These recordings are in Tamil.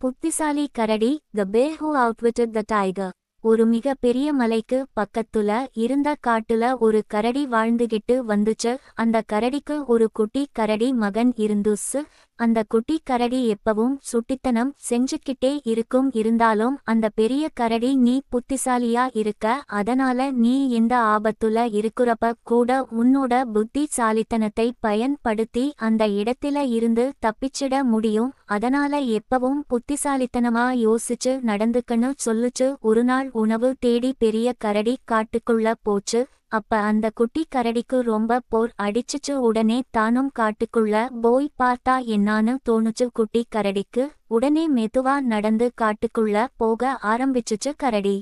புத்திசாலி கரடி, த bear who outwitted the tiger. ஒரு மிக பெரிய மலைக்கு பக்கத்துல இருந்த காட்டுல ஒரு கரடி வாழ்ந்துகிட்டு வந்துச்சு. அந்த கரடிக்கு ஒரு குட்டி கரடி மகன் இருந்துச்சு. அந்த குட்டி கரடி எப்பவும் சுட்டித்தனம் செஞ்சுக்கிட்டே இருக்கும். இருந்தாலும் அந்த பெரிய கரடி, நீ புத்திசாலியா இருக்க, அதனால நீ எந்த ஆபத்துல இருக்கிறப்ப கூட உன்னோட புத்திசாலித்தனத்தை பயன்படுத்தி அந்த இடத்துல இருந்து தப்பிச்சிட முடியும். அதனால எப்பவும் புத்திசாலித்தனமா யோசிச்சு நடந்துக்கன்னு சொல்லுச்சு. ஒரு நாள் உணவு தேடி பெரிய கரடி காட்டுக்குள்ள போச்சு. அப்ப அந்த குட்டி கரடிக்கு ரொம்ப போர் அடிச்சுச்சு. உடனே தானும் காட்டுக்குள்ள போய் பார்த்தா என்னான்னு தோணுச்சு குட்டி கரடிக்கு. உடனே மெதுவா நடந்து காட்டுக்குள்ள போக ஆரம்பிச்சுச்சு கரடி.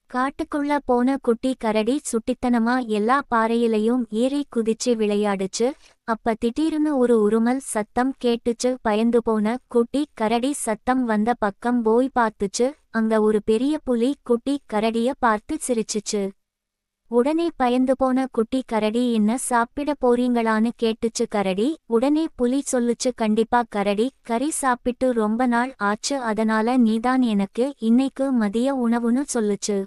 காட்டுக்குள்ள போன குட்டி கரடி சுட்டித்தனமா எல்லா பாறையிலையும் ஏறி குதிச்சு விளையாடுச்சு. அப்ப திடீர்னு ஒரு உருமல் சத்தம் கேட்டுச்சு. பயந்து போன குட்டி கரடி சத்தம் வந்த பக்கம் போய் பார்த்துச்சு. அங்க ஒரு பெரிய புலி குட்டி கரடிய பார்த்து சிரிச்சுச்சு. உடனே பயந்து போன குட்டி கரடி, என்ன சாப்பிட போறீங்களான்னு கேட்டுச்சு கரடி. உடனே புலி சொல்லுச்சு, கண்டிப்பா கரடி, கறி சாப்பிட்டு ரொம்ப நாள் ஆச்சு, அதனால நீதான் எனக்கு இன்னைக்கு மதிய உணவுன்னு சொல்லுச்சு.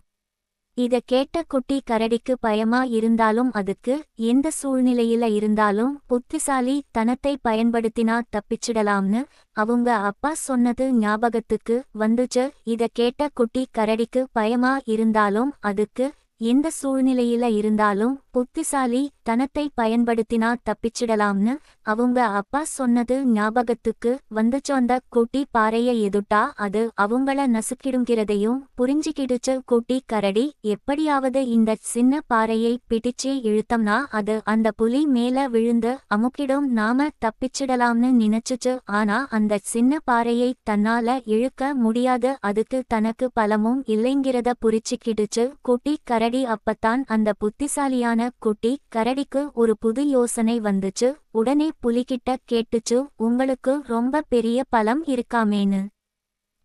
இத கேட்ட குட்டி கரடிக்கு பயமா இருந்தாலும் அதுக்கு எந்த சூழ்நிலையில இருந்தாலும் புத்திசாலி தனத்தை பயன்படுத்தினா தப்பிச்சிடலாம்னு அவங்க அப்பா சொன்னது ஞாபகத்துக்கு வந்துச்சு. இத கேட்ட குட்டி கரடிக்கு பயமா இருந்தாலும் அதுக்கு எந்த சூழ்நிலையில இருந்தாலும் புத்திசாலி தனத்தை பயன்படுத்தினா தப்பிச்சிடலாம்னு அவங்க அப்பா சொன்னது ஞாபகத்துக்கு வந்துச்சு. அந்த குட்டி பாறைய எதுட்டா அது அவங்கள நசுக்கிடுங்கிறதையும் புரிஞ்சுக்கிடுச்சு குட்டி கரடி. எப்படியாவது இந்த சின்ன பாறையை பிடிச்சு இழுத்தம்னா அது அந்த புலி மேல விழுந்து அமுக்கிடும், நாம தப்பிச்சிடலாம்னு நினைச்சுச்சு. ஆனா அந்த சின்ன பாறையை தன்னால இழுக்க முடியாது, அதுக்கு தனக்கு பலமும் இல்லைங்கிறத புரிச்சுக்கிடுச்சு குட்டி கரடி. அப்பத்தான் அந்த புத்திசாலியான குட்டி கரடிக்கு ஒரு புது யோசனை வந்துச்சு. உடனே புலிகிட்ட கேட்டுச்சு, உங்களுக்கு ரொம்ப பெரிய பலம் இருக்காமேன்னு.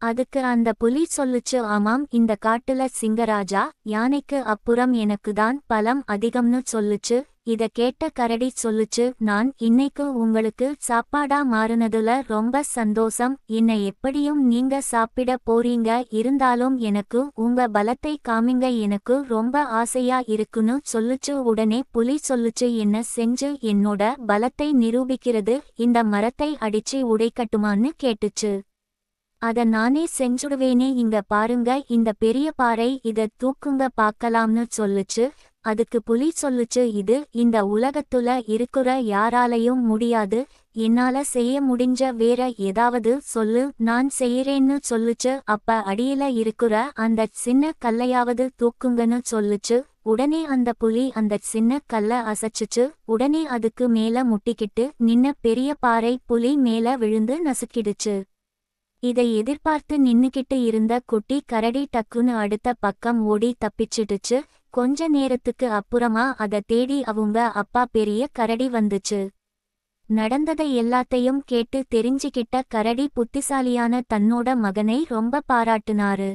அதுக்கு அந்த புலி சொல்லுச்சு, ஆமாம், இந்த காட்டுல சிங்கராஜா யானைக்கு அப்புறம் எனக்குதான் பலம் அதிகம்னு சொல்லுச்சு. இத கேட்ட கரடி சொல்லுச்சு, நான் இன்னைக்கு உங்களுக்கு சாப்பாடா மாறுனதுல ரொம்ப சந்தோஷம். என்னை எப்படியும் நீங்க சாப்பிட போறீங்க, இருந்தாலும் எனக்கு உங்க பலத்தை காமிங்க, எனக்கு ரொம்ப ஆசையா இருக்குன்னு சொல்லுச்சு. உடனே புலி சொல்லுச்சு, என்ன செஞ்சு என்னோட பலத்தை நிரூபிக்கிறது, இந்த மரத்தை அடிச்சு உடைக்கட்டுமான்னு கேட்டுச்சு. அத நானே செஞ்சுடுவேனே, இங்க பாருங்க இந்த பெரிய பாறை, இத தூக்குங்க பாக்கலாம்னு சொல்லுச்சு. அதுக்கு புலி சொல்லுச்சு, இது இந்த உலகத்துல இருக்கிற யாராலையும் முடியாது, என்னால செய்ய முடிஞ்ச வேற ஏதாவது சொல்லு, நான் செய்யறேன்னு சொல்லுச்சு. அப்ப அடியில இருக்கிற அந்த சின்ன கல்லையாவது தூக்குங்கன்னு சொல்லுச்சு. உடனே அந்த புலி அந்த சின்ன கல்ல அசைச்சுச்சு. உடனே அதுக்கு மேல முட்டிக்கிட்டு நின்ன பெரிய பாறை புலி மேல விழுந்து நசுக்கிடுச்சு. இதை எதிர்பார்த்து நின்னுக்கிட்டு இருந்த குட்டி கரடி டக்குன்னு அடுத்த பக்கம் ஓடி தப்பிச்சிடுச்சு. கொஞ்ச நேரத்துக்கு அப்புறமா அத தேடி அவங்க அப்பா பெரிய கரடி வந்துச்சு. நடந்ததை எல்லாத்தையும் கேட்டு தெரிஞ்சுக்கிட்ட கரடி புத்திசாலியான தன்னோட மகனை ரொம்ப பாராட்டுனாரு.